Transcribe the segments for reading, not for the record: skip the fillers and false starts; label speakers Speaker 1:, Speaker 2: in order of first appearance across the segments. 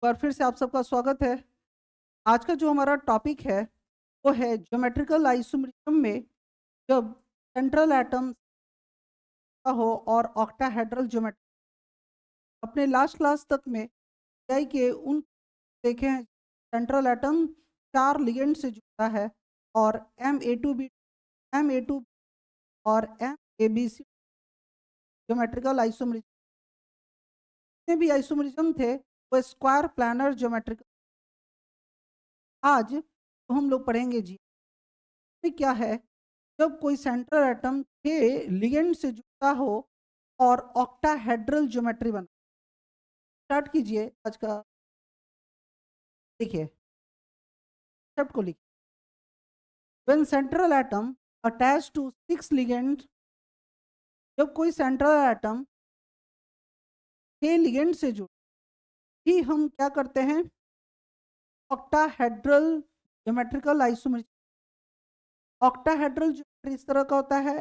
Speaker 1: बार फिर से आप सबका स्वागत है। आज का जो हमारा टॉपिक है वो है ज्योमेट्रिकल आइसोमेरिज्म में जब सेंट्रल एटम का हो और ऑक्टाहेड्रल ज्योमेट्री। अपने लास्ट क्लास तक में आई के उन देखे हैं सेंट्रल एटम 4 लिगेंड से जुड़ा है और M A2B और MABC ज्योमेट्रिकल आइसोमेरिज्म में भी आइसोमेरिज्म थे वो स्क्वायर प्लानर ज्योमेट्रिकल। आज तो हम लोग पढ़ेंगे जी क्या है जब कोई सेंट्रल एटम के लिगेंड से जुड़ा हो और ऑक्टाहेड्रल ज्योमेट्री बना। स्टार्ट कीजिए आज का। देखिए शब्द को लिखिए। When central atom attach to 6 ligand, जब कोई सेंट्रल एटम के लिगेंड से जुड़ ही हम क्या करते हैं octahedral geometrical isomerism. Octahedral geometry इस तरह का होता है,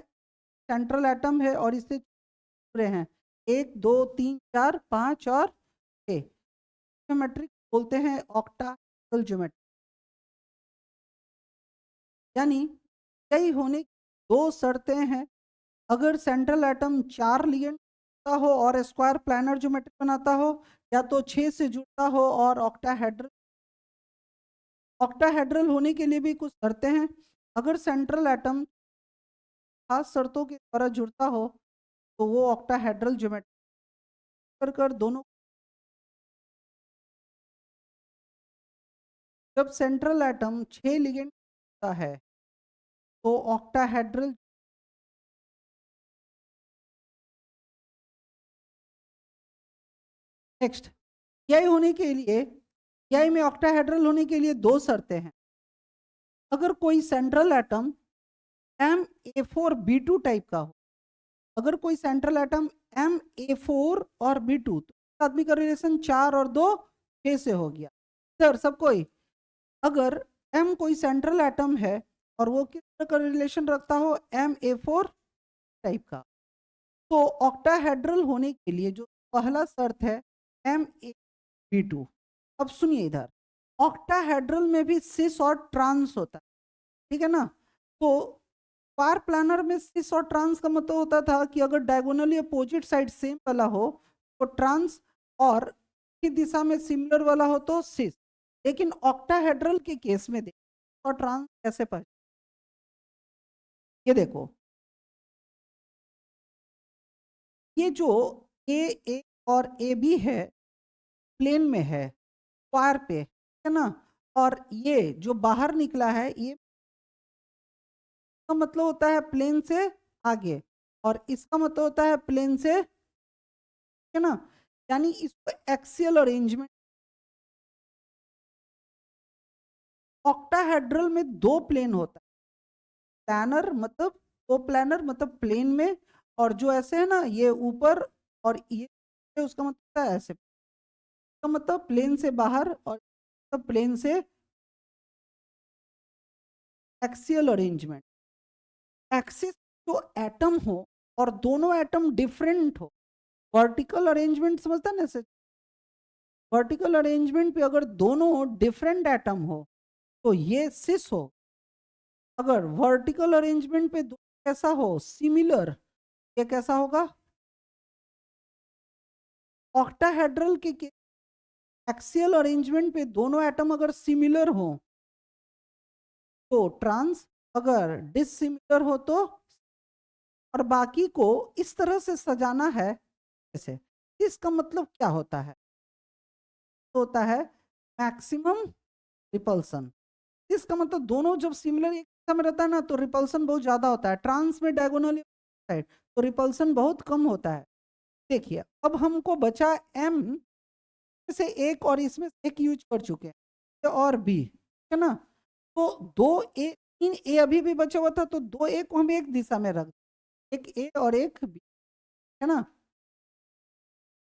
Speaker 1: सेंट्रल एटम है और इससे जुड़े हैं 1 2 3 4 5 और 6। ज्योमेट्री बोलते हैं ऑक्टाहेड्रल ज्योमेट्री। यानी यही होने की दो शर्तें हैं। अगर सेंट्रल एटम 4 लिगेंड का हो और स्क्वायर प्लानर ज्योमेट्री बनाता हो, या तो 6 से जुड़ता हो और ऑक्टाहेड्रल। ऑक्टाहेड्रल होने के लिए भी कुछ शर्तें हैं। अगर सेंट्रल एटम खास शर्तों के द्वारा जुड़ता हो तो वो ऑक्टाहेड्रल ज्योमेट्री कर दोनों। जब सेंट्रल एटम 6 लिगेंड का है तो ऑक्टाहेड्रल। नेक्स्ट, यही होने के लिए यही में ऑक्टाहेड्रल होने के लिए दो शर्तें हैं। अगर कोई सेंट्रल एटम MA4B2 टाइप का हो, अगर कोई सेंट्रल एटम MA4 और B2, तो आदमी का रिलेशन 4 और 2 6 से हो गया। सर सब कोई अगर M कोई सेंट्रल एटम है और वो किस तरह का रिलेशन रखता हो MA4 टाइप का, तो ऑक्टाहेड्रल होने के लिए जो पहला शर्त है MA2। अब सुनिए इधर, ऑक्टाहेड्रल में भी सिस और ट्रांस होता है, ठीक है ना। तो स्क्वायर प्लानर में सिस और ट्रांस का मतलब होता था कि अगर डायगोनली अपोजिट साइड सेम वाला हो तो ट्रांस, और की दिशा में सिमिलर वाला हो तो सिस। लेकिन ऑक्टाहेड्रल के केस में देखो और ट्रांस कैसे पहचान। ये देखो, ये जो ए और ए बी है प्लेन में है, स्क्वायर पे है ना, और ये जो बाहर निकला है ये का मतलब होता है प्लेन से आगे, और इसका मतलब होता है प्लेन से, है ना। यानी इसको एक्सियल अरेंजमेंट। ऑक्टाहेड्रल में दो प्लेन होता है, प्लानर मतलब दो प्लानर मतलब प्लेन में, और जो ऐसे है ना ये ऊपर, और ये उसका मतलब है ऐसे, का मतलब प्लेन से बाहर और प्लेन से एक्सियल अरेंजमेंट। एक्सिस जो एटम हो और दोनों एटम डिफरेंट हो, वर्टिकल अरेंजमेंट समझता है ना ऐसे। वर्टिकल अरेंजमेंट पे अगर दोनों डिफरेंट एटम हो तो ये सिस हो। अगर वर्टिकल अरेंजमेंट पे दो कैसा हो सिमिलर, ये कैसा होगा ऑक्टाहेड्रल के एक्सियल अरेंजमेंट पे दोनों एटम अगर सिमिलर हो तो ट्रांस, अगर डिसिमिलर हो तो। और बाकी को इस तरह से सजाना है जैसे। इसका मतलब क्या होता है, तो होता है मैक्सिमम रिपल्सन। इसका मतलब दोनों जब सिमिलर एक दिशा में रहता है ना तो रिपल्सन बहुत ज्यादा होता है, ट्रांस में डायगोनली साइड तो रिपल्सन बहुत कम होता है। देखिए अब हमको बचा एम से एक, और इसमें एक यूज कर चुके हैं और बी, है ना। तो दो ए, तीन ए अभी भी बचा हुआ था, तो दो ए को हम एक दिशा में रख, एक ए और एक बी, है ना।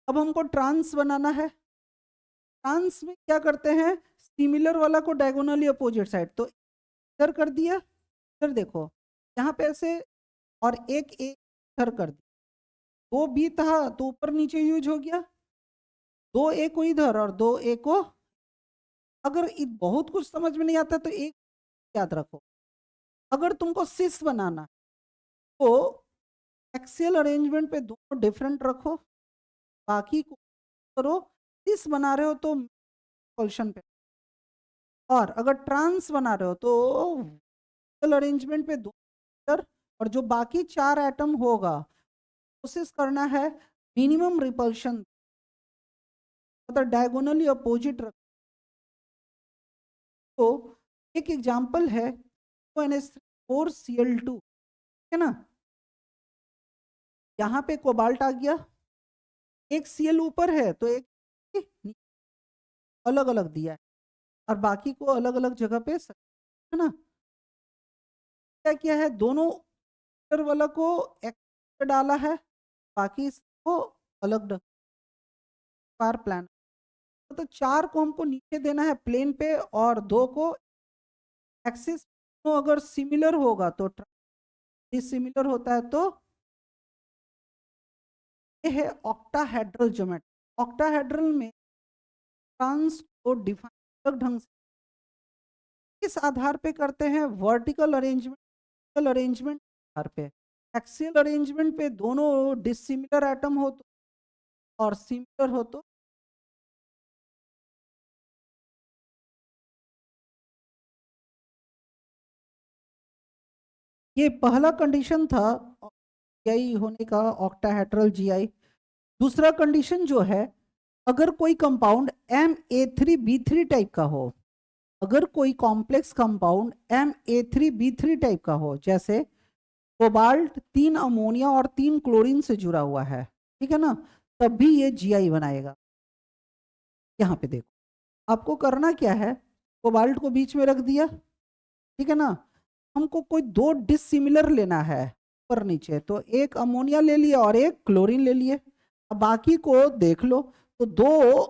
Speaker 1: अब हमको ट्रांस बनाना है। ट्रांस में क्या करते हैं, सिमिलर वाला को डायगोनली अपोजिट साइड, तो इधर कर दिया। इधर देखो यहाँ पे ऐसे, और एक ए इधर कर दिया। दो बी था तो ऊपर नीचे यूज हो गया, दो ए को इधर और दो ए को, अगर बहुत कुछ समझ में नहीं आता तो एक याद रखो, अगर तुमको सिस बनाना तो एक्सियल अरेंजमेंट पे दोनों डिफरेंट रखो, बाकी को करो। सिस बना रहे हो तो पोल्शन पे, और अगर ट्रांस बना रहे हो तो अरेंजमेंट पे दो, और जो बाकी 4 एटम होगा कोशिश करना है मिनिमम रिपल्शन, मतलब डायगोनली अपोजिट रख। तो एक एग्जांपल है NH4Cl2, है ना, यहाँ पे कोबाल्ट आ गया, एक Cl ऊपर है तो एक अलग अलग दिया है, और बाकी को अलग अलग जगह पे, है ना। क्या किया है, दोनों वाला को एक डाला है, बाकी को अलग पार प्लान, तो 4 को हमको नीचे देना है प्लेन पे और 2 को एक्सिस। तो अगर सिमिलर होगा तो डिसिमिलर होता है तो ये है ऑक्टाहेड्रल ज्योमेट्री। ऑक्टाहेड्रल में ट्रांस को डिफाइन ढंग से इस आधार पे करते हैं, वर्टिकल अरेंजमेंट आधार पे। एक्सियल अरेंजमेंट पे दोनों डिसिमिलर एटम हो तो और सिमिलर हो तो ये पहला कंडीशन था जीआई होने का, ऑक्टाहेड्रल जीआई। दूसरा कंडीशन जो है, अगर कोई कंपाउंड Ma3B3 टाइप का हो, अगर कोई कॉम्प्लेक्स कंपाउंड Ma3B3 टाइप का हो, जैसे कोबाल्ट 3 अमोनिया और 3 क्लोरीन से जुड़ा हुआ है, ठीक है ना, तब भी ये जीआई बनाएगा। यहाँ पे देखो आपको करना क्या है, कोबाल्ट को बीच में रख दिया, ठीक है ना, हमको कोई 2 डिसिमिलर लेना है ऊपर नीचे, तो एक अमोनिया ले लिया और एक क्लोरीन ले लिए। अब बाकी को देख लो, तो 2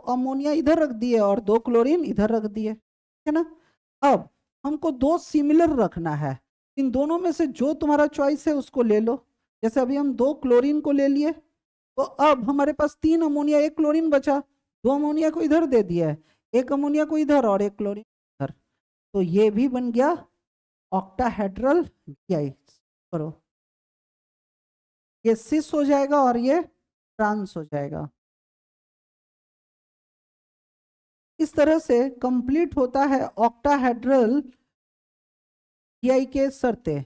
Speaker 1: अमोनिया इधर रख दिए और 2 क्लोरीन इधर रख दिए, है ना। अब हमको 2 सिमिलर रखना है, इन दोनों में से जो तुम्हारा चॉइस है उसको ले लो। जैसे अभी हम 2 क्लोरीन को ले लिए, तो अब हमारे पास 3 अमोनिया 1 क्लोरीन बचा, 2 अमोनिया को इधर दे दिया है, 1 अमोनिया को इधर और 1 क्लोरीन इधर, तो ये भी बन गया ऑक्टाहेड्रल जीआई। करो, ये सिस हो जाएगा और ये ट्रांस हो जाएगा। इस तरह से कंप्लीट होता है ऑक्टाहेड्रल जीआई के शर्तें।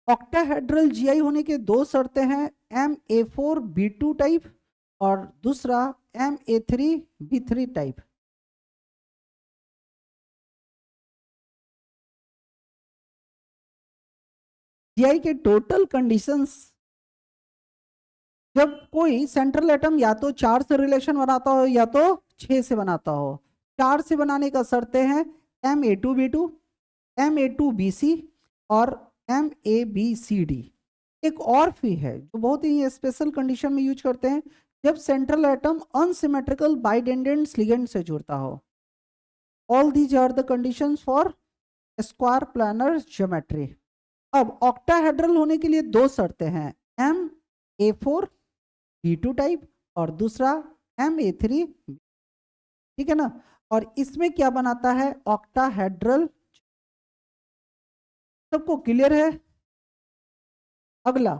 Speaker 1: ऑक्टाहेड्रल जीआई होने के 2 शर्तें हैं, Ma4B2 टाइप और दूसरा Ma3B3 टाइप। जीआई के टोटल कंडीशंस, जब कोई सेंट्रल एटम या तो 4 से रिलेशन बनाता हो या तो 6 से बनाता हो। 4 से बनाने का शर्तें हैं Ma2B2, Ma2BC और MABCD। एक और भी है जो बहुत ही स्पेशल कंडीशन में यूज करते हैं, जब central atom unsymmetrical bidentate ligand से जुड़ता हो। All these are the conditions for square planar geometry. अब ऑक्टाहेड्रल होने के लिए 2 शर्तें हैं, Ma4B2 टाइप और दूसरा Ma3, ठीक है ना। और इसमें क्या बनाता है ऑक्टाहेड्रल, सबको क्लियर है। अगला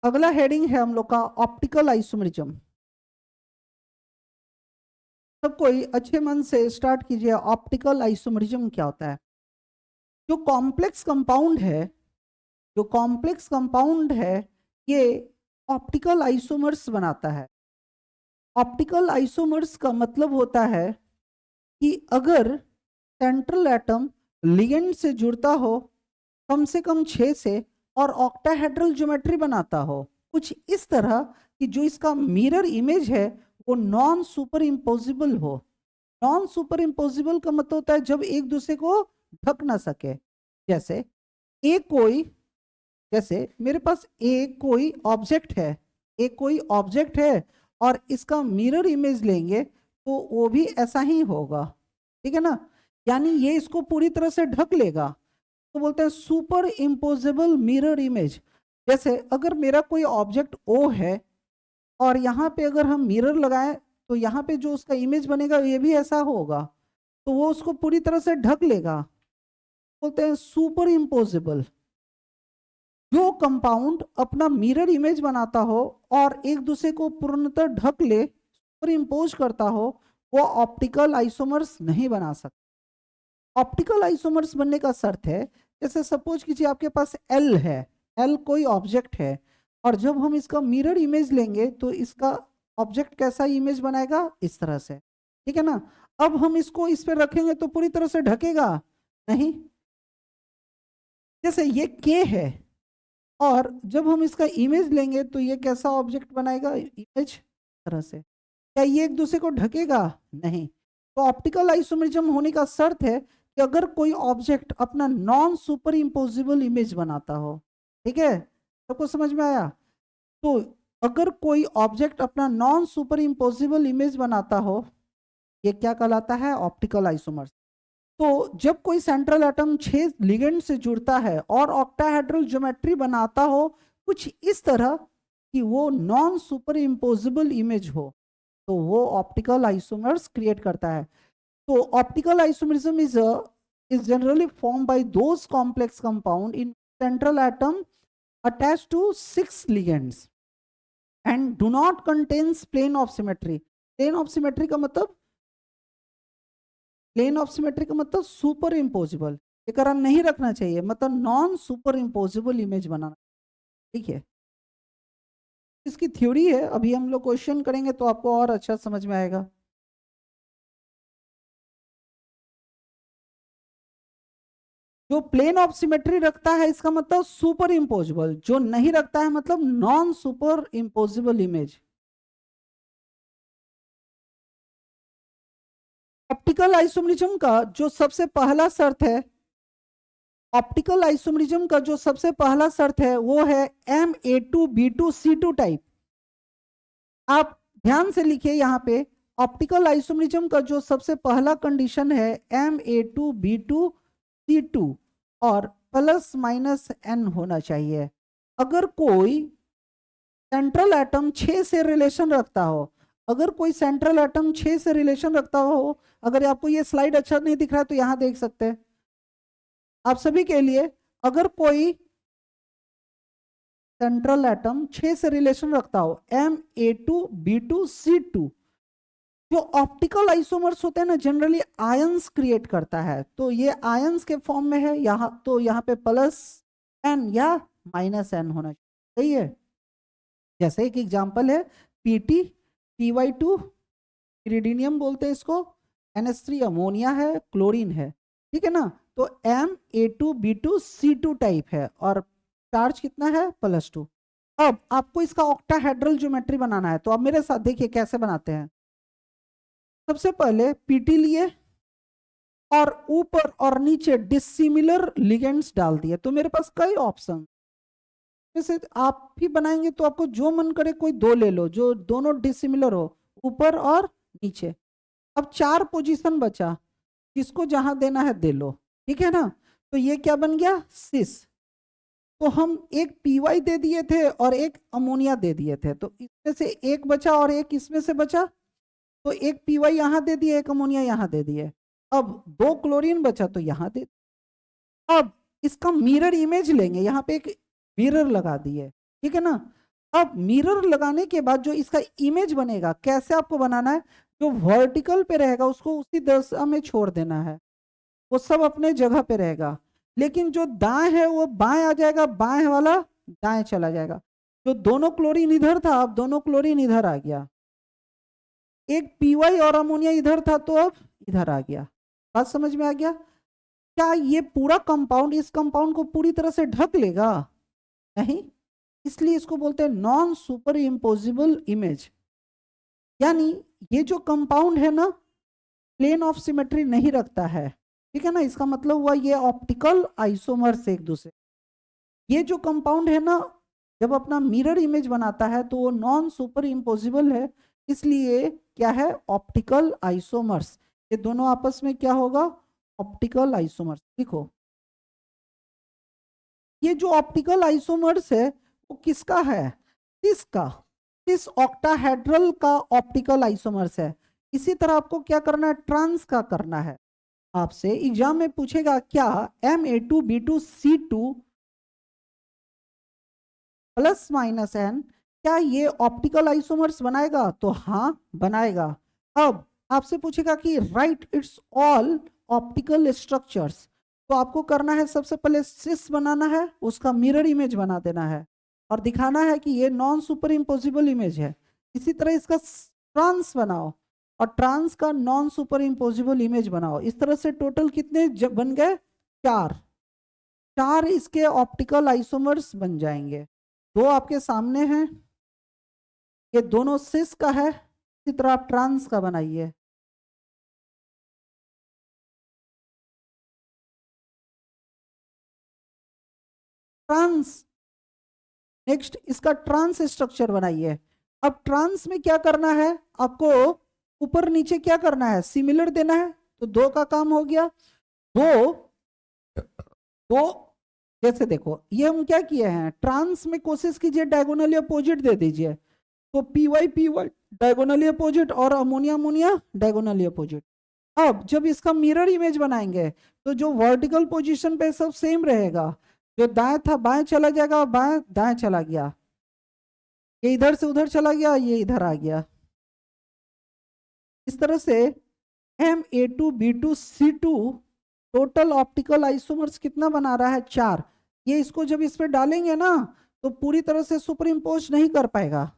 Speaker 1: अगला हेडिंग है हम लोग का ऑप्टिकल आइसोमेरिज्म। सब कोई अच्छे मन से स्टार्ट कीजिए, ऑप्टिकल आइसोमेरिज्म क्या होता है। जो कॉम्प्लेक्स कंपाउंड है, जो कॉम्प्लेक्स कंपाउंड है ये ऑप्टिकल आइसोमर्स बनाता है। ऑप्टिकल आइसोमर्स का मतलब होता है कि अगर सेंट्रल एटम लिगेंड से जुड़ता हो कम से कम 6 से और ऑक्टाहेड्रल ज्योमेट्री बनाता हो कुछ इस तरह कि जो इसका मिरर इमेज है वो नॉन सुपर इम्पोजिबल हो। नॉन सुपर इम्पोजिबल का मतलब होता है जब एक दूसरे को ढक ना सके। जैसे एक कोई, जैसे मेरे पास एक कोई ऑब्जेक्ट है, एक कोई ऑब्जेक्ट है और इसका मिरर इमेज लेंगे तो वो भी ऐसा ही होगा, ठीक है ना, यानी ये इसको पूरी तरह से ढक लेगा, तो बोलते हैं सुपर इम्पोजेबल मिरर इमेज। जैसे अगर मेरा कोई ऑब्जेक्ट O है और यहाँ पे अगर हम मिरर लगाएं तो यहाँ पे जो उसका इमेज बनेगा ये भी ऐसा होगा, तो वो उसको पूरी तरह से ढक लेगा, बोलते हैं सुपर इम्पोजिबल। जो कंपाउंड अपना मिरर इमेज बनाता हो और एक दूसरे को पूर्णतः ढक ले, सुपर इम्पोज करता हो, वो ऑप्टिकल आइसोमर्स नहीं बना सकता। ऑप्टिकल आइसोमर्स बनने का शर्त है, जैसे सपोज कीजिए आपके पास एल है, एल कोई ऑब्जेक्ट है, और जब हम इसका मिरर इमेज लेंगे तो इसका ऑब्जेक्ट कैसा इमेज बनाएगा, इस तरह से, ठीक है ना। अब हम इसको इस पे रखेंगे तो पूरी तरह से ढकेगा नहीं। जैसे ये के है और जब हम इसका इमेज लेंगे तो ये कैसा ऑब्जेक्ट बनाएगा, इमेज तरह से, क्या ये एक दूसरे को ढकेगा, नहीं। तो ऑप्टिकल आइसोमेरिज्म होने का शर्त है कि अगर कोई ऑब्जेक्ट अपना नॉन सुपर इम्पोजिबल इमेज बनाता हो, ठीक है, सबको समझ में आया। तो अगर कोई ऑब्जेक्ट अपना नॉन सुपर इम्पोजिबल इमेज बनाता हो, ये क्या कहलाता है, ऑप्टिकल आइसोमर्स। तो जब कोई सेंट्रल एटम 6 लिगेंड से जुड़ता है और ऑक्टाहेड्रल ज्योमेट्री बनाता हो कुछ इस तरह कि वो नॉन सुपर इम्पोजिबल इमेज हो, तो वो ऑप्टिकल आइसोमर्स क्रिएट करता है। तो optical isomerism is generally formed by those complex compound in central atom attached to 6 ligands and do not contains plane of symmetry। plane of symmetry का मतलब, plane of symmetry का मतलब super imposable, ये कारण नहीं रखना चाहिए, मतलब नॉन सुपर इम्पोजिबल इमेज बनाना, ठीक है। इसकी थ्योरी है, अभी हम लोग क्वेश्चन करेंगे तो आपको और अच्छा समझ में आएगा। जो प्लेन ऑफ सिमेट्री रखता है इसका मतलब सुपर इम्पोजिबल, जो नहीं रखता है मतलब non super imposable image. Optical isomerism का जो सबसे पहला शर्त है, ऑप्टिकल आइसोमरिज्म का जो सबसे पहला शर्त है वो है Ma2B2C2 टाइप। आप ध्यान से लिखिए यहाँ पे, ऑप्टिकल आइसोमरिज्म का जो सबसे पहला कंडीशन है Ma2B2C2 और प्लस माइनस n होना चाहिए। अगर कोई सेंट्रल एटम 6 से रिलेशन रखता हो, अगर कोई सेंट्रल एटम 6 से रिलेशन रखता हो, अगर आपको ये स्लाइड अच्छा नहीं दिख रहा है तो यहां देख सकते हैं आप सभी के लिए, अगर कोई सेंट्रल एटम 6 से रिलेशन रखता हो Ma2B2C2, जो ऑप्टिकल आइसोमर्स होते हैं ना जनरली आयंस क्रिएट करता है, तो ये आयंस के फॉर्म में है यहाँ, तो यहाँ पे प्लस n या माइनस n होना चाहिए, सही है। जैसे एक एग्जांपल है Pt Py2 इरिडियम बोलते हैं इसको, NH3 अमोनिया है, क्लोरीन है, ठीक है ना। तो Ma2B2C2 टाइप है और चार्ज कितना है, +2। अब आपको इसका ऑक्टाहेड्रल ज्योमेट्री बनाना है, तो अब मेरे साथ देखिए कैसे बनाते हैं। सबसे पहले Pt लिए और ऊपर और नीचे डिसिमिलर लिगेंड्स डाल दिए, तो मेरे पास कई ऑप्शन, जैसे आप भी बनाएंगे तो आपको जो मन करे कोई दो ले लो जो दोनों डिसिमिलर हो, ऊपर और नीचे। अब 4 पोजीशन बचा, किसको जहां देना है दे लो, ठीक है ना। तो ये क्या बन गया, सिस। तो हम एक पीवाई दे दिए थे और एक अमोनिया दे दिए थे, तो इसमें से एक बचा और एक इसमें से बचा, तो एक पीवाई यहां दे दिए, एक अमोनिया यहां दे दिए। अब 2 क्लोरीन बचा तो यहां दे। अब इसका मिरर इमेज लेंगे, यहाँ पे एक मिरर लगा दिए, ठीक है ना। अब मिरर लगाने के बाद जो इसका इमेज बनेगा, कैसे आपको बनाना है, जो वर्टिकल पे रहेगा उसको उसी दशा में छोड़ देना है, वो सब अपने जगह पे रहेगा, लेकिन जो दाएं है वो बाएं आ जाएगा, बाएं वाला दाएं चला जाएगा। जो दोनों क्लोरीन इधर था अब दोनों क्लोरीन इधर आ गया, एक पीवाई और अमोनिया इधर था तो अब इधर आ गया। बात समझ में आ गया। क्या ये पूरा कंपाउंड इस कंपाउंड को पूरी तरह से ढक लेगा, नहीं, इसलिए इसको बोलते हैं नॉन सुपर इम्पोजिबल इमेज। यानी ये जो कंपाउंड है ना प्लेन ऑफ सिमेट्री नहीं रखता है, ठीक है ना, इसका मतलब हुआ ये ऑप्टिकल आइसोमर्स एक दूसरे। ये जो कंपाउंड है ना जब अपना मिरर इमेज बनाता है तो वो नॉन सुपर इम्पोजिबल है, इसलिए क्या है, ऑप्टिकल आइसोमर्स। ये दोनों आपस में क्या होगा, ऑप्टिकल आइसोमर्स। देखो ये जो ऑप्टिकल आइसोमर्स है वो किसका है? किसका? किस ऑक्टाहेड्रल का ऑप्टिकल आइसोमर्स है? इसी तरह आपको क्या करना है? ट्रांस का करना है। आपसे एग्जाम में पूछेगा क्या Ma2B2C2 प्लस माइनस एन, क्या ये ऑप्टिकल आइसोमर्स बनाएगा? तो हाँ बनाएगा। अब आपसे पूछेगा कि right it's all optical structures, तो आपको करना है सबसे पहले सिस बनाना है, उसका मिरर इमेज बना देना है और दिखाना है कि ये नॉन सुपर इम्पोजिबल इमेज है। इसी तरह इसका ट्रांस बनाओ और ट्रांस का नॉन सुपर इम्पोजिबल इमेज बनाओ। इस तरह से टोटल कितने बन गए? चार। चार इसके ऑप्टिकल आइसोमर्स बन जाएंगे। दो आपके सामने हैं, ये दोनों सिस का है, इसी तरह आप ट्रांस का बनाइए। ट्रांस, नेक्स्ट इसका ट्रांस स्ट्रक्चर बनाइए। अब ट्रांस में क्या करना है आपको? ऊपर नीचे क्या करना है? सिमिलर देना है, तो दो का काम हो गया। दो दो जैसे देखो ये हम क्या किए हैं, ट्रांस में कोशिश कीजिए डायगोनली अपोजिट दे दीजिए, तो पी वाई डायगोनली अपोजिट और अमोनिया अमोनिया डायगोनली अपोजिट। अब जब इसका मिरर इमेज बनाएंगे तो जो वर्टिकल पोजीशन पे सब सेम रहेगा, जो दाएं था बाएं चला जाएगा और बाएं दाएं चला गया, ये इधर से उधर चला गया, ये इधर आ गया। इस तरह से Ma2B2C2 टोटल ऑप्टिकल आइसोमर्स कितना बना रहा है? चार। ये इसको जब इस पे डालेंगे ना तो पूरी तरह से सुपर इम्पोज नहीं कर पाएगा।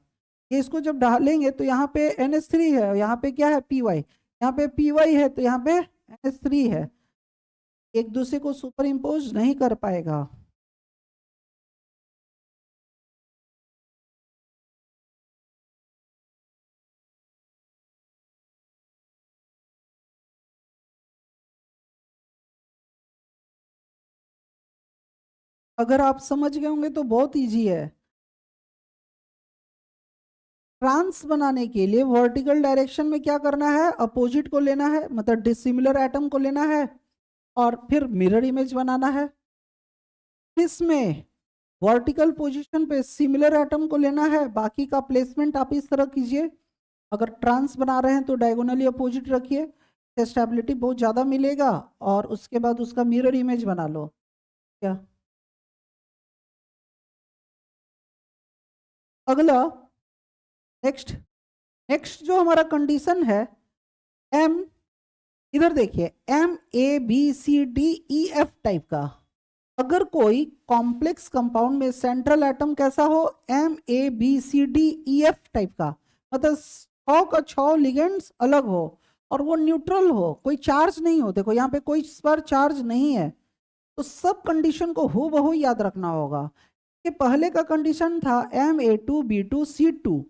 Speaker 1: ये इसको जब डालेंगे तो यहाँ पे NH3 है, यहाँ पे क्या है? Py। यहाँ पे Py है तो यहाँ पे NH3 है, एक दूसरे को सुपर इम्पोज नहीं कर पाएगा। अगर आप समझ गए होंगे तो बहुत इजी है। ट्रांस बनाने के लिए वर्टिकल डायरेक्शन में क्या करना है? अपोजिट को लेना है, मतलब डिसिमिलर एटम को लेना है और फिर मिरर इमेज बनाना है। इसमें वर्टिकल पोजीशन पे सिमिलर एटम को लेना है, बाकी का प्लेसमेंट आप इस तरह कीजिए। अगर ट्रांस बना रहे हैं तो डायगोनली अपोजिट रखिए, स्टेबिलिटी बहुत ज़्यादा मिलेगा और उसके बाद उसका मिरर इमेज बना लो। क्या अगला, नेक्स्ट नेक्स्ट जो हमारा कंडीशन है, एम, इधर देखिए MABCDEF टाइप का, अगर कोई कॉम्प्लेक्स कंपाउंड में सेंट्रल एटम कैसा हो? MABCDEF टाइप का, मतलब 6 का 6 लिगेंड्स अलग हो और वो न्यूट्रल हो, कोई चार्ज नहीं हो। देखो यहाँ पे कोई इस पर चार्ज नहीं है, तो सब कंडीशन को हूबहू याद रखना होगा। कि पहले का कंडीशन था Ma2B2C2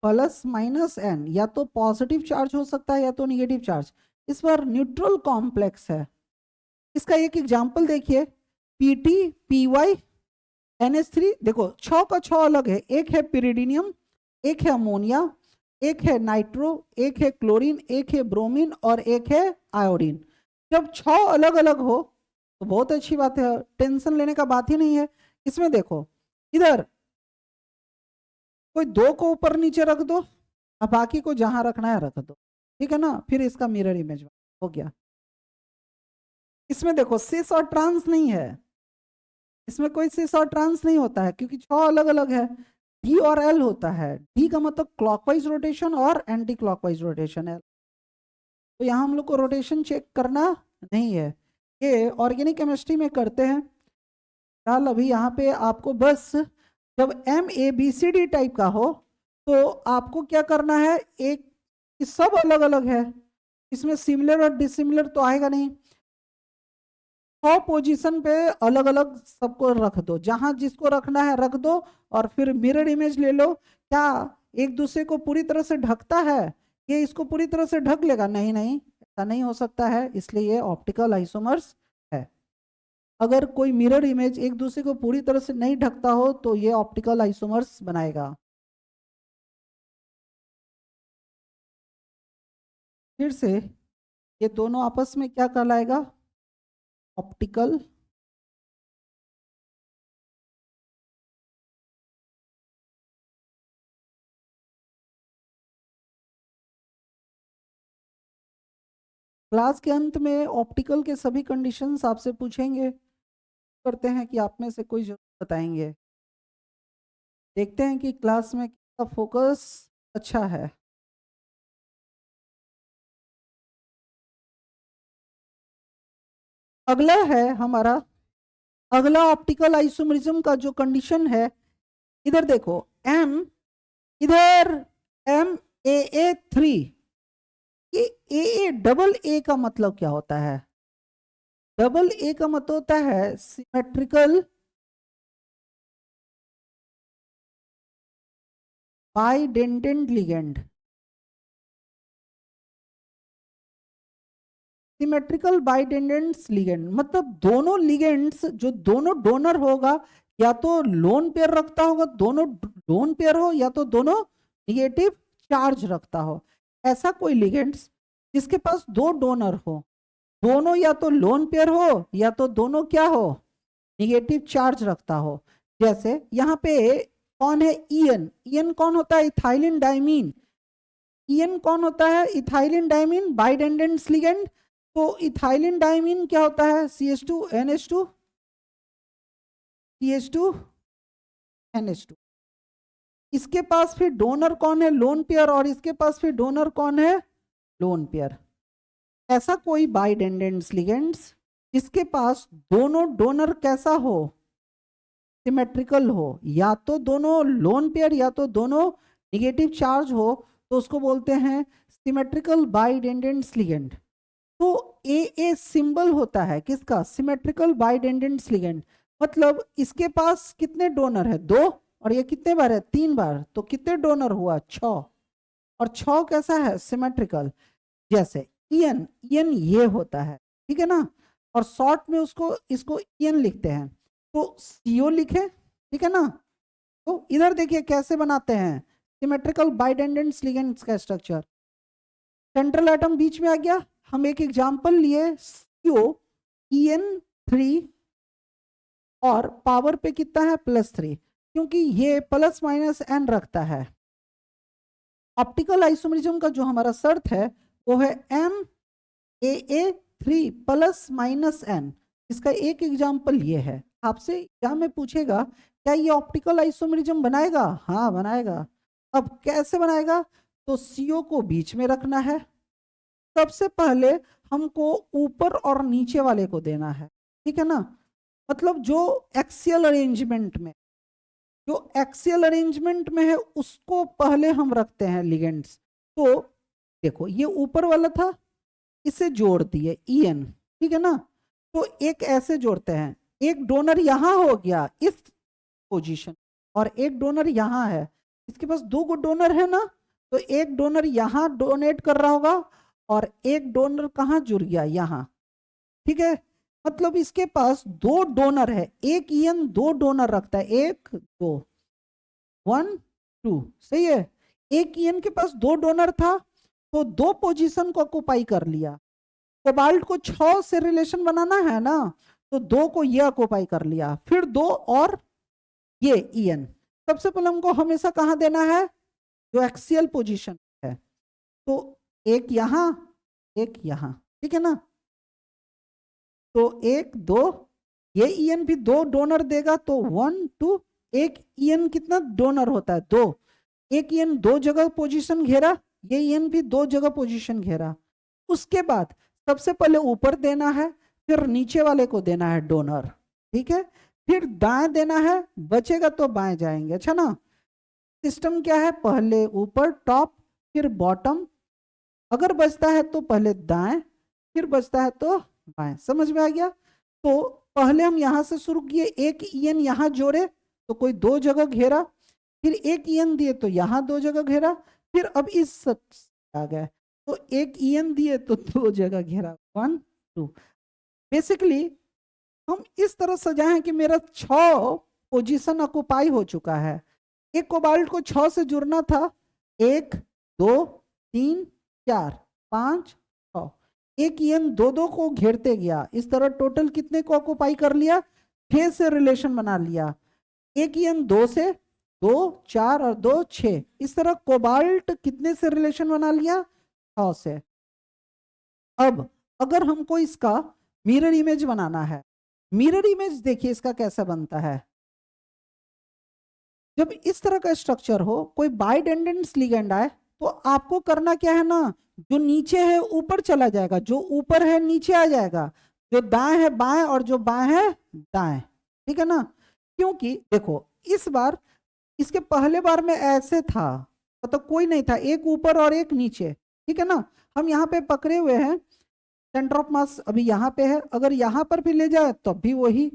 Speaker 1: प्लस माइनस एन, या तो पॉजिटिव चार्ज हो सकता है या तो निगेटिव चार्ज। इस बार न्यूट्रल कॉम्प्लेक्स है। इसका एक एग्जांपल देखिए, PT, PY, NH3। देखो 6 का 6 अलग है, एक है पिरिडिनियम, एक है अमोनिया, एक है नाइट्रो, एक है क्लोरीन, एक है ब्रोमीन और एक है आयोडीन। जब 6 अलग अलग हो तो बहुत अच्छी बात है, टेंशन लेने का बात ही नहीं है। इसमें देखो इधर कोई दो को ऊपर नीचे रख दो और बाकी को जहां रखना है रख दो, ठीक है ना? फिर इसका मिरर इमेज हो गया। इसमें देखो सिस और ट्रांस नहीं है, इसमें कोई सिस और ट्रांस नहीं होता है क्योंकि 6 अलग अलग है। डी और एल होता है, डी का मतलब क्लॉकवाइज रोटेशन और एंटी क्लॉकवाइज रोटेशन है, तो यहाँ हम लोग को रोटेशन चेक करना नहीं है, ये ऑर्गेनिक केमिस्ट्री में करते हैं। फिलहाल अभी यहाँ पे आपको बस जब MABCD टाइप का हो तो आपको क्या करना है, एक ये सब अलग अलग है, इसमें सिमिलर और डिसिमिलर तो आएगा नहीं। 100 पोजीशन पे अलग अलग सबको रख दो, जहां जिसको रखना है रख दो और फिर मिरर इमेज ले लो। क्या एक दूसरे को पूरी तरह से ढकता है? ये इसको पूरी तरह से ढक लेगा? नहीं नहीं, ऐसा नहीं हो सकता है, इसलिए ये ऑप्टिकल आइसोमर्स है। अगर कोई मिरर इमेज एक दूसरे को पूरी तरह से नहीं ढकता हो तो ये ऑप्टिकल आइसोमर्स बनाएगा। फिर से ये दोनों आपस में क्या कहलाएगा? ऑप्टिकल क्लास के अंत में ऑप्टिकल के सभी कंडीशंस आपसे पूछेंगे, करते हैं कि आप में से कोई जरूर बताएंगे। देखते हैं कि क्लास में किसका फोकस अच्छा है। अगला है हमारा, अगला ऑप्टिकल आइसोमरिज्म का जो कंडीशन है, इधर देखो m, इधर MAA3, ये AA डबल ए का मतलब क्या होता है? डबल ए का मतलब होता है symmetrical बाइडेंडेंट ligand. Symmetrical bidentates ligand मतलब दोनों लिगेंड्स, जो दोनों डोनर होगा या तो लोन पेयर रखता होगा, दोनों लोन पेयर हो, या तो दोनों निगेटिव चार्ज रखता हो। ऐसा कोई लिगेंड्स जिसके पास दो डोनर हो, दोनों या तो लोन पेयर हो या तो दोनों क्या हो, निगेटिव चार्ज रखता हो। जैसे यहाँ पे कौन है, ईएन। ईएन कौन होता है? Ethylene diamine. ईएन कौन होता है? Ethylene diamine bidentates ligand. तो इथाइलिन डाइमीन क्या होता है? CH2 NH2 CH2 NH2। इसके पास फिर डोनर कौन है? Lone pair. और इसके पास फिर डोनर कौन है? Lone pair. ऐसा कोई बाइडेंडेंट्स लिगेंड्स जिसके पास दोनों डोनर कैसा हो, सिमेट्रिकल हो, या तो दोनों लोन पेयर या तो दोनों निगेटिव चार्ज हो, तो उसको बोलते हैं सिमेट्रिकल बाइडेंडेंट्स लिगेंड। तो ए सिंबल होता है किसका? Symmetrical bidentates ligand. मतलब इसके पास कितने डोनर है? दो। और ये कितने बार है? 3 बार। तो कितने डोनर हुआ? 6। और 6 कैसा है? सिमेट्रिकल। जैसे ईएन, ईएन ये होता है, ठीक है ना। और शॉर्ट में उसको इसको ईएन लिखते हैं, तो सीओ लिखे, ठीक है ना। तो इधर देखिए कैसे बनाते हैं सिमेट्रिकल बाइडेंडेंट्स लिगेंड्स का स्ट्रक्चर। सेंट्रल एटम बीच में आ गया। हम एक एग्जांपल लिए, CO EN3 और पावर पे कितना है? +3, क्योंकि ये ±N रखता है। ऑप्टिकल आइसोमरिज्म का जो हमारा शर्त है वो है MAA3 ±N। इसका एक एग्जांपल ये है। आपसे एग्जाम में पूछेगा क्या ये ऑप्टिकल आइसोमरिज्म बनाएगा? हाँ बनाएगा। अब कैसे बनाएगा? तो CO को बीच में रखना है। सबसे पहले हमको ऊपर और नीचे वाले को देना है, ठीक है ना। मतलब जो एक्सियल अरेंजमेंट में, जो एक्सियल अरेंजमेंट में है उसको पहले हम रखते हैं लिगेंड्स। तो देखो ये ऊपर वाला था, इसे जोड़ दिए EN, ठीक है ना। तो एक ऐसे जोड़ते हैं, एक डोनर यहां हो गया इस पोजीशन, और एक डोनर यहां है। इसके पास 2 डोनर है ना, तो एक डोनर यहां डोनेट कर रहा होगा और एक डोनर कहां जुड़ गया? यहां, ठीक है। मतलब इसके पास 2 डोनर है, एक EN 2 डोनर रखता है, 1 2 1 2, सही है। एक EN के पास 2 डोनर था, तो 2 पोजीशन को ऑक्युपाई कर लिया। कोबाल्ट को 6 से रिलेशन बनाना है ना, तो 2 को ये ऑक्युपाई कर लिया, फिर 2 और ये EN। सबसे पहले हमको हमेशा कहां देना है? जो एक्सियल पोजीशन है। तो एक यहां, एक यहां, ठीक है ना। तो 1 2, ये EN भी 2 डोनर देगा, तो 1 2। एक EN कितना डोनर होता है? 2। एक EN 2 जगह पोजीशन घेरा, ये EN भी 2 जगह पोजीशन घेरा। उसके बाद सबसे पहले ऊपर देना है, फिर नीचे वाले को देना है डोनर, ठीक है। फिर दाएं देना है, बचेगा तो बाएं जाएंगे, अच्छा ना। सिस्टम क्या है? पहले ऊपर टॉप, फिर बॉटम। अगर बचता है तो पहले दाएं, फिर बचता है तो बाएं। समझ में आ गया? तो पहले हम यहां से शुरू किए, एक EN यहां जोड़े तो कोई 2 जगह घेरा, फिर एक EN दिए तो यहां 2 जगह घेरा, फिर अब इस आ गया तो एक EN दिए तो 2 जगह घेरा, 1 2। बेसिकली हम इस तरह सजाए हैं कि मेरा 6 पोजीशन ऑक्युपाई हो चुका है। एक कोबाल्ट को 6 से जुड़ना था, 1 2 3 4 5 6। एक EN 2 2 को घेरते गया, इस तरह टोटल कितने को ऑक्युपाई कर लिया? 6 से रिलेशन बना लिया। एक EN 2 से 2 4 और 2 6, इस तरह कोबाल्ट कितने से रिलेशन बना लिया? 6 से। अब अगर हमको इसका मिरर इमेज बनाना है, मिरर इमेज देखिए इसका कैसा बनता है। जब इस तरह का स्ट्रक्चर हो, कोई बाइडेंडेंट्स लिगेंड आए, तो आपको करना क्या है ना, जो नीचे है ऊपर चला जाएगा, जो ऊपर है नीचे आ जाएगा, जो दाएं है बाएं और जो बाएं है दाएं, ठीक है ना। क्योंकि देखो इस बार, इसके पहले बार में ऐसे था, मतलब कोई नहीं था, एक ऊपर और एक नीचे, ठीक है ना। हम यहाँ पे पकड़े हुए हैं, सेंटर ऑफ मास अभी यहाँ पे है, अगर यहाँ पर भी ले जाए तो भी वही,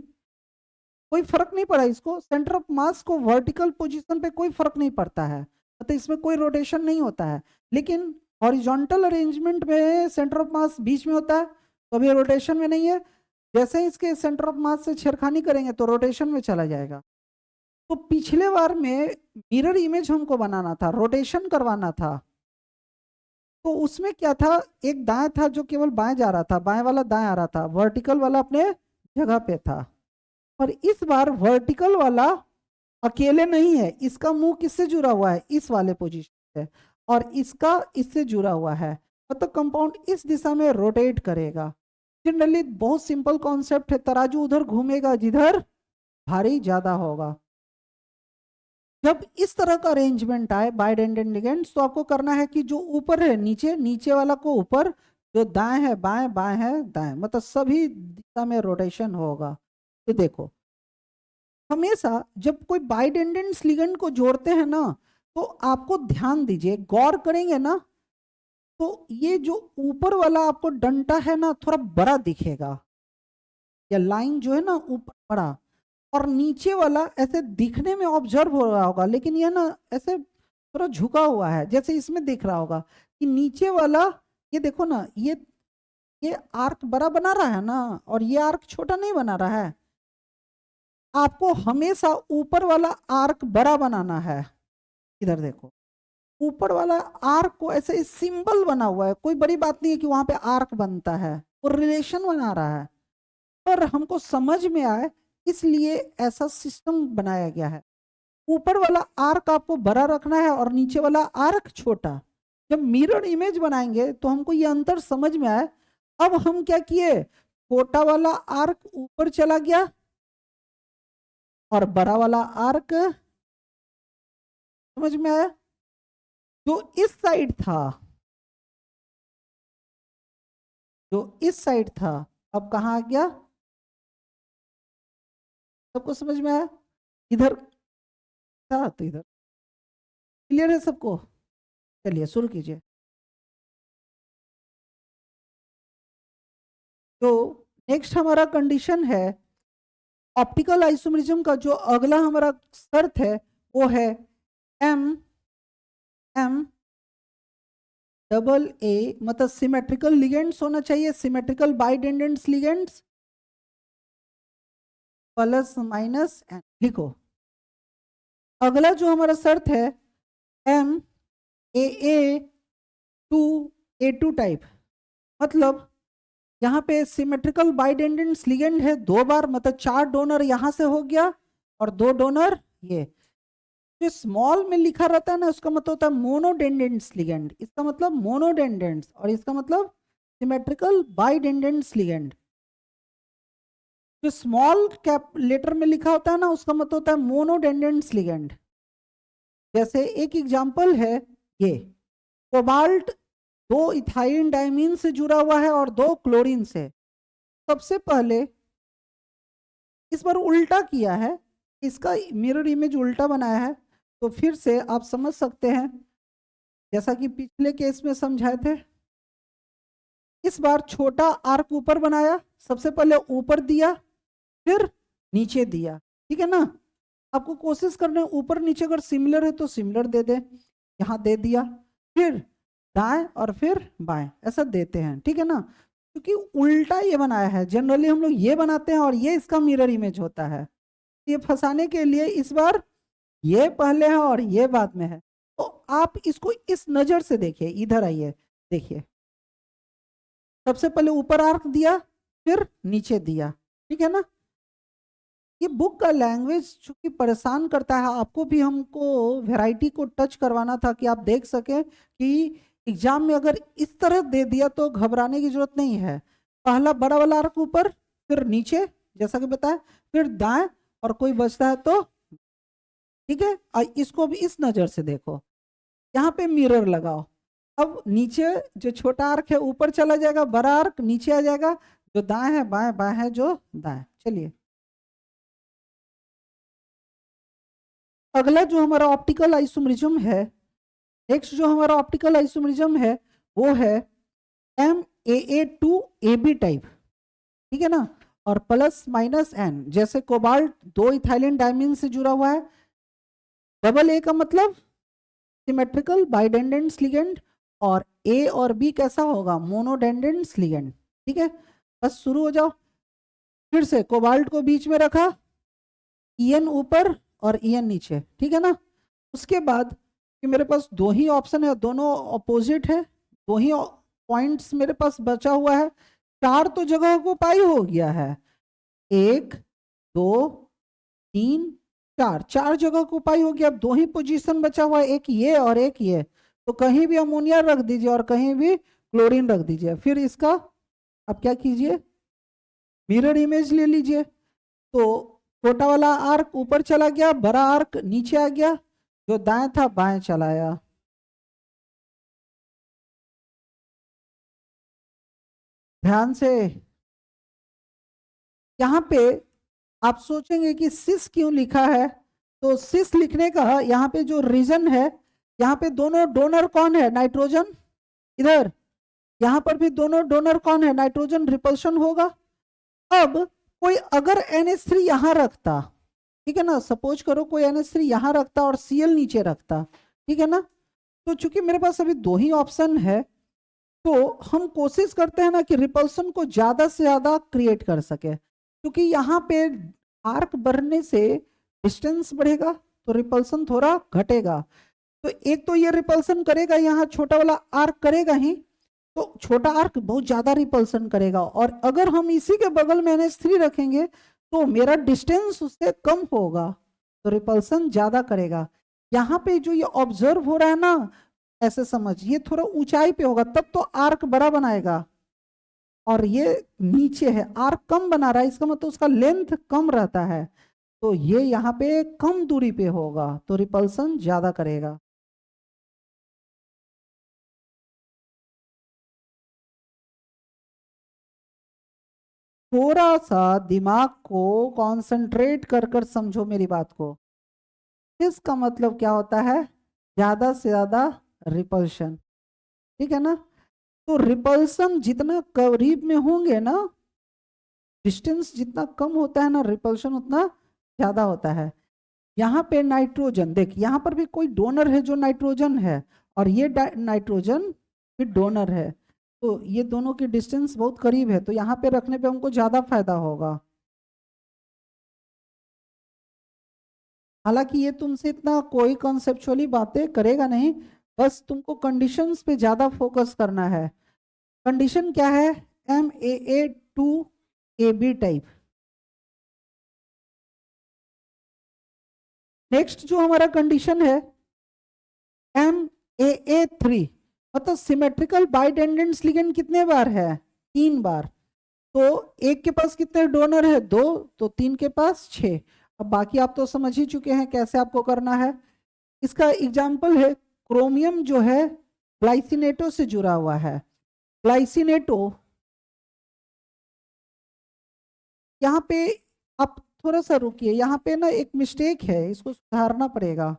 Speaker 1: कोई फर्क नहीं पड़ा इसको, सेंटर ऑफ मास को वर्टिकल पोजीशन पे कोई फर्क नहीं पड़ता है, मतलब इसमें कोई रोटेशन नहीं होता है। लेकिन हॉरिजॉन्टल अरेंजमेंट में सेंटर ऑफ मास बीच में होता है, तो अभी रोटेशन में नहीं है, जैसे ही इसके सेंटर ऑफ मास से छेड़खानी करेंगे तो रोटेशन में चला जाएगा। तो पिछले बार में मिरर इमेज हमको बनाना था, रोटेशन करवाना था, तो उसमें क्या था, एक दाएं था जो केवल बाएं जा रहा था, बाएं वाला दाएं आ रहा था, वर्टिकल वाला अपने जगह पे था। और इस बार वर्टिकल वाला अकेले नहीं है, इसका मुंह किससे जुड़ा हुआ है, इस वाले पोजीशन से, और इसका इससे जुड़ा हुआ है, मतलब कंपाउंड इस दिशा में रोटेट करेगा। जनरली बहुत सिंपल कॉन्सेप्ट है, तराजू उधर घूमेगा जिधर भारी ज्यादा होगा। जब इस तरह का अरेंजमेंट आए बाइडेंडेंट लिगेंड्स, तो आपको करना है कि जो ऊपर है नीचे, नीचे वाला को ऊपर, जो दाएं है बाएं, बाएं है दाएं, मतलब सभी दिशा में रोटेशन होगा। तो देखो हमेशा जब कोई बाइडेंडेंट लिगेंड को जोड़ते हैं ना, तो आपको ध्यान दीजिए, गौर करेंगे ना, तो ये जो ऊपर वाला आपको डंटा है ना थोड़ा बड़ा दिखेगा, या लाइन जो है ना ऊपर बड़ा, और नीचे वाला ऐसे दिखने में ऑब्जर्व हो रहा होगा, लेकिन ये ना ऐसे थोड़ा झुका हुआ है, जैसे इसमें दिख रहा होगा कि नीचे वाला, ये देखो ना, ये आर्क बड़ा बना रहा है ना, और ये आर्क छोटा नहीं बना रहा है। आपको हमेशा ऊपर वाला आर्क बड़ा बनाना है। इधर देखो, ऊपर वाला आर्क को ऐसे सिंबल बना हुआ है, कोई बड़ी बात नहीं है कि वहां पे आर्क बनता है, वो रिलेशन बना रहा है, पर हमको समझ में आए इसलिए ऐसा सिस्टम बनाया गया है। ऊपर वाला आर्क आपको बड़ा रखना है और नीचे वाला आर्क छोटा। जब मिरर इमेज बनाएंगे तो हमको ये अंतर समझ में आए। अब हम क्या किए, छोटा वाला आर्क ऊपर चला गया और बड़ा वाला आर्क, समझ में आया, जो इस साइड था, जो इस साइड था, अब कहाँ आ गया, सबको समझ में आया, इधर था तो इधर। क्लियर है सबको, चलिए शुरू कीजिए। तो नेक्स्ट हमारा कंडीशन है, ऑप्टिकल आइसोमेरिज्म का जो अगला हमारा शर्त है वो है एम एम डबल ए, मतलब सिमेट्रिकल लिगेंड्स होना चाहिए, symmetrical bidentates ligands plus minus N. लिखो अगला जो हमारा शर्त है एम ए टू टाइप, मतलब यहाँ पे सिमेट्रिकल बाइडेंडेंट्स लिगेंड है दो बार, मतलब 4 डोनर यहाँ से हो गया और 2 डोनर ये, जो स्मॉल में लिखा रहता है ना उसका मतलब होता है मोनोडेंडेंट्स लिगेंड, इसका मतलब मोनोडेंडेंट्स, और इसका मतलब सिमेट्रिकल बाइडेंडेंट्स लिगेंड। जो स्मॉल कैप लेटर में लिखा होता है ना उसका मतलब होता है मोनोडेंडेंट्स लिगेंड। जैसे एक एग्जांपल है ये, कोबाल्ट 2 इथाइल डायमीन से जुड़ा हुआ है और 2 क्लोरीन से। सबसे पहले इस बार उल्टा किया है, इसका मिरर इमेज उल्टा बनाया है, तो फिर से आप समझ सकते हैं जैसा कि पिछले केस में समझाए थे। इस बार छोटा आर्क ऊपर बनाया, सबसे पहले ऊपर दिया फिर नीचे दिया, ठीक है ना। आपको कोशिश करना है ऊपर नीचे अगर सिमिलर है तो सिमिलर दे दे, यहाँ दे दिया, फिर दाएं और फिर बाएं, ऐसा देते हैं, ठीक है ना। क्योंकि उल्टा ये बनाया है, जनरली हम लोग ये बनाते हैं और ये इसका मिरर इमेज होता है, ये फंसाने के लिए इस बार ये पहले है और ये बाद में है। तो आप इसको इस नजर से देखिए, इधर आइए देखिए, सबसे पहले ऊपर आर्क दिया फिर नीचे दिया, ठीक है ना। ये बुक का लैंग्वेज चूंकि परेशान करता है, आपको भी हमको वैरायटी को टच करवाना था कि आप देख सके कि एग्जाम में अगर इस तरह दे दिया तो घबराने की जरूरत नहीं है। पहला बड़ा वाला आर्क ऊपर, फिर नीचे जैसा कि बताया, फिर दाएं, और कोई बचता है तो ठीक है। और इसको भी इस नजर से देखो, यहाँ पे मिरर लगाओ। अब नीचे जो छोटा आर्क है ऊपर चला जाएगा, बड़ा आर्क नीचे आ जाएगा, जो दाएं है बाएं, बाएं है जो दाएं। चलिए अगला जो हमारा ऑप्टिकल आइसोमेरिज्म है, नेक्स्ट जो हमारा ऑप्टिकल आइसोमेरिज्म है वो है MAA2AB टाइप, ठीक है ना। और प्लस माइनस N, जैसे कोबाल्ट 2 इथाइलिन डायमीन से जुड़ा हुआ है, डबल A का मतलब सिमेट्रिकल बाइडेंडेंट्स लिगेंड, और A और B कैसा होगा, मोनोडेंडेंट्स लिगेंड, ठीक है। बस शुरू हो जाओ। फिर से कोबाल्ट को बीच में रखा, EN ऊपर और EN नीचे, ठीक है ना। उसके बाद कि मेरे पास दो ही ऑप्शन है, दोनों अपोजिट है, दो ही पॉइंट्स मेरे पास बचा हुआ है, 4 तो जगह को पाई हो गया है, 1 2 3 4, 4 जगह को पाई हो गया। अब 2 ही पोजीशन बचा हुआ है, एक ये और एक ये, तो कहीं भी अमोनिया रख दीजिए और कहीं भी क्लोरीन रख दीजिए। फिर इसका अब क्या कीजिए, मिरर इमेज ले लीजिए। तो छोटा वाला आर्क ऊपर चला गया, बड़ा आर्क नीचे आ गया, जो दाएं था बाएं चला आया। ध्यान से, यहाँ पे आप सोचेंगे कि सिस क्यों लिखा है, तो सिस लिखने का यहाँ पे जो रीजन है, यहाँ पे दोनों डोनर कौन है, नाइट्रोजन, इधर यहाँ पर भी दोनों डोनर कौन है, नाइट्रोजन, रिपल्शन होगा। अब कोई अगर NH3 यहाँ रखता, ठीक है ना, सपोज करो कोई NH3 यहाँ रखता और Cl नीचे रखता, ठीक है ना, तो चूंकि मेरे पास अभी 2 ही ऑप्शन है, तो हम कोशिश करते हैं ना कि रिपल्सन को ज्यादा से ज्यादा क्रिएट कर सके, क्योंकि यहाँ पे आर्क बढ़ने से डिस्टेंस बढ़ेगा तो रिपल्सन थोड़ा घटेगा। तो एक तो ये रिपल्सन करेगा, यहाँ छोटा वाला आर्क करेगा ही, तो छोटा आर्क बहुत ज्यादा रिपल्सन करेगा, और अगर हम इसी के बगल में NH3 रखेंगे तो मेरा डिस्टेंस उससे कम होगा, तो रिपल्सन ज्यादा करेगा। यहाँ पे जो ये ऑब्जर्व हो रहा है ना, ऐसे समझ, ये थोड़ा ऊंचाई पे होगा तब तो आर्क बड़ा बनाएगा, और ये नीचे है आर्क कम बना रहा है, इसका मतलब उसका लेंथ कम रहता है, तो ये यहाँ पे कम दूरी पे होगा, तो रिपल्सन ज्यादा करेगा। थोड़ा सा दिमाग को कंसंट्रेट कर कर समझो मेरी बात को। इसका मतलब क्या होता है, ज्यादा से ज्यादा रिपल्शन, ठीक है ना। तो रिपल्सन जितना करीब में होंगे ना, डिस्टेंस जितना कम होता है ना, रिपल्शन उतना ज्यादा होता है। यहाँ पे नाइट्रोजन देख, यहाँ पर भी कोई डोनर है जो नाइट्रोजन है, और ये नाइट्रोजन भी डोनर है, तो ये दोनों की डिस्टेंस बहुत करीब है, तो यहाँ पे रखने पे हमको ज्यादा फायदा होगा। हालांकि ये तुमसे इतना कोई कॉन्सेप्चुअली बातें करेगा नहीं, बस तुमको कंडीशंस पे ज्यादा फोकस करना है। कंडीशन क्या है, MAA2AB टाइप। नेक्स्ट जो हमारा कंडीशन है MAA3, मतलब सिमेट्रिकल बाइडेंडेंट्स लिगेंड कितने बार है, 3 बार, तो एक के पास कितने डोनर है, 2, तो 3 के पास 6। अब बाकी आप तो समझ ही चुके हैं कैसे आपको करना है। इसका एग्जाम्पल है क्रोमियम जो है ग्लाइसिनेटो से जुड़ा हुआ है, ग्लाइसिनेटो, यहाँ पे आप थोड़ा सा रुकिए, यहाँ पे ना एक मिस्टेक है, इसको सुधारना पड़ेगा।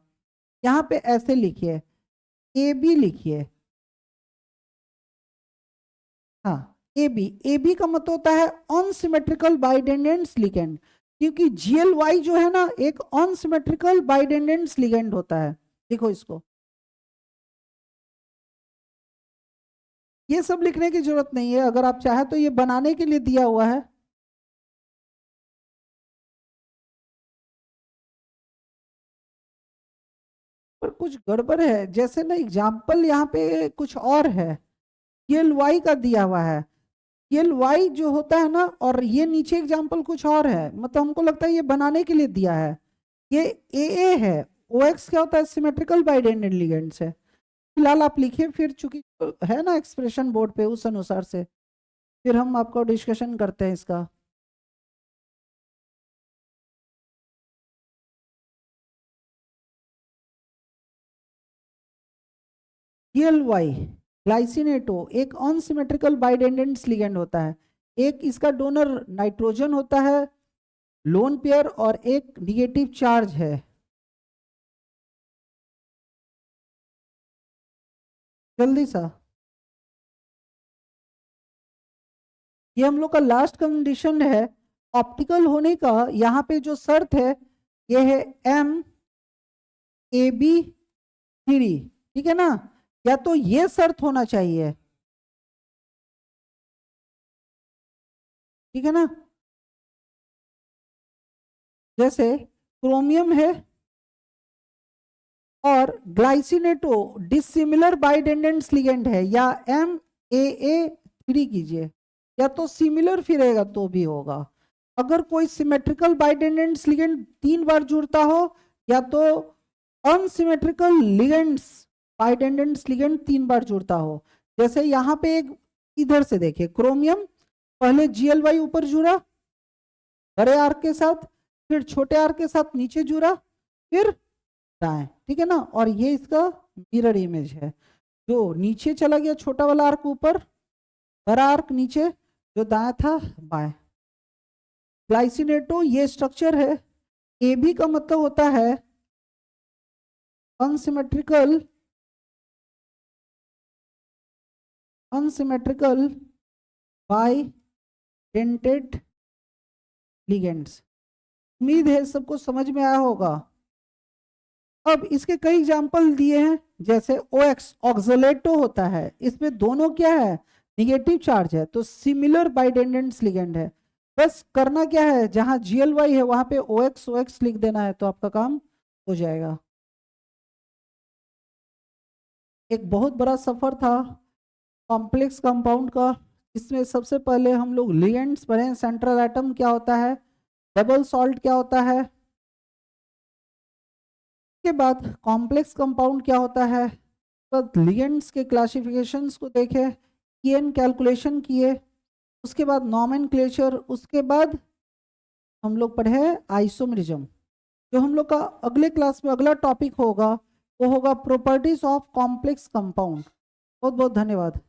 Speaker 1: यहाँ पे ऐसे लिखिए, AB लिखिए, हाँ AB का मतलब होता है अनसिमेट्रिकल बाइडेंडेंट्स लिगेंड, क्योंकि GLY जो है ना एक अनसिमेट्रिकल बाइडेंडेंट्स लिगेंड होता है। देखो इसको, ये सब लिखने की जरूरत नहीं है, अगर आप चाहे तो ये बनाने के लिए दिया हुआ है। पर कुछ गड़बड़ है, जैसे ना एग्जाम्पल यहाँ पे कुछ और है, GLY का दिया हुआ है, GLY जो होता है ना, और ये नीचे एग्जाम्पल कुछ और है, मतलब हमको लगता है ये बनाने के लिए दिया है, ये AA है। OX क्या होता है, सिमेट्रिकल बाइडेंडेंट लिगेंड से। फिलहाल आप लिखिए, फिर चूंकि है ना एक्सप्रेशन बोर्ड पे, उस अनुसार से फिर हम आपको डिस्कशन करते हैं इसका। GLY ग्लाइसिनेटो एक अनसिमेट्रिकल बाइडेंडेंट्स लिगेंड होता है। एक इसका डोनर नाइट्रोजन होता है, लोन पेयर, और एक निगेटिव चार्ज है। जल्दी सा, ये हम लोग का लास्ट कंडीशन है ऑप्टिकल होने का। यहाँ पे जो शर्त है ये है MAB3, ठीक है ना? या तो ये शर्त होना चाहिए, ठीक है ना? जैसे क्रोमियम है और ग्लाइसिनेटो डिसिमिलर बाइडेंडेंट्स लिगेंड है, या MAA3 कीजिए, या तो सिमिलर फिरेगा तो भी होगा। अगर कोई सिमेट्रिकल बाइडेंडेंट्स लिगेंड 3 बार जुड़ता हो, या तो अनसिमेट्रिकल लिगेंड्स बाइडेंडेंट्स लिगेंड 3 बार जुड़ता हो। जैसे यहाँ पे एक इधर से देखिए, क्रोमियम पहले GLY ऊपर जुड़ा बड़े आर्क के साथ, फिर छोटे आर्क के साथ नीचे जुड़ा, फिर दाएं, ठीक है ना? और ये इसका मिरर इमेज है, जो नीचे चला गया छोटा वाला आर्क ऊपर, बड़ा आर्क नीचे, जो दाएं था बाएं। ग्लाइसिनेटो ये स्ट्रक्चर है। AB का मतलब होता है अनसिमेट्रिकल बाइडेंटेड लिगेंड्स। उम्मीद है सबको समझ में आया होगा। अब इसके कई एग्जाम्पल दिए हैं, जैसे OX ऑक्सलेटो होता है, इसमें दोनों क्या है, निगेटिव चार्ज है, तो सिमिलर बाइडेंडेंट्स लिगेंड है। बस करना क्या है, जहां GLY है वहां पे OX लिख देना है, तो आपका काम हो जाएगा। एक बहुत बड़ा सफर था कॉम्प्लेक्स कंपाउंड का। इसमें सबसे पहले हम लोग लिगेंड्स पढ़े, सेंट्रल एटम क्या होता है, डबल सॉल्ट क्या होता है, के बाद कॉम्प्लेक्स कंपाउंड क्या होता है, बाद लिगेंड्स के क्लासिफिकेशंस को देखे, कीएन कैलकुलेशन किए, उसके बाद नॉमेनक्लेचर, उसके बाद हम लोग पढ़े आइसोमेरिज्म। जो हम लोग का अगले क्लास में अगला टॉपिक होगा वो होगा प्रॉपर्टीज ऑफ कॉम्प्लेक्स कंपाउंड। बहुत बहुत धन्यवाद।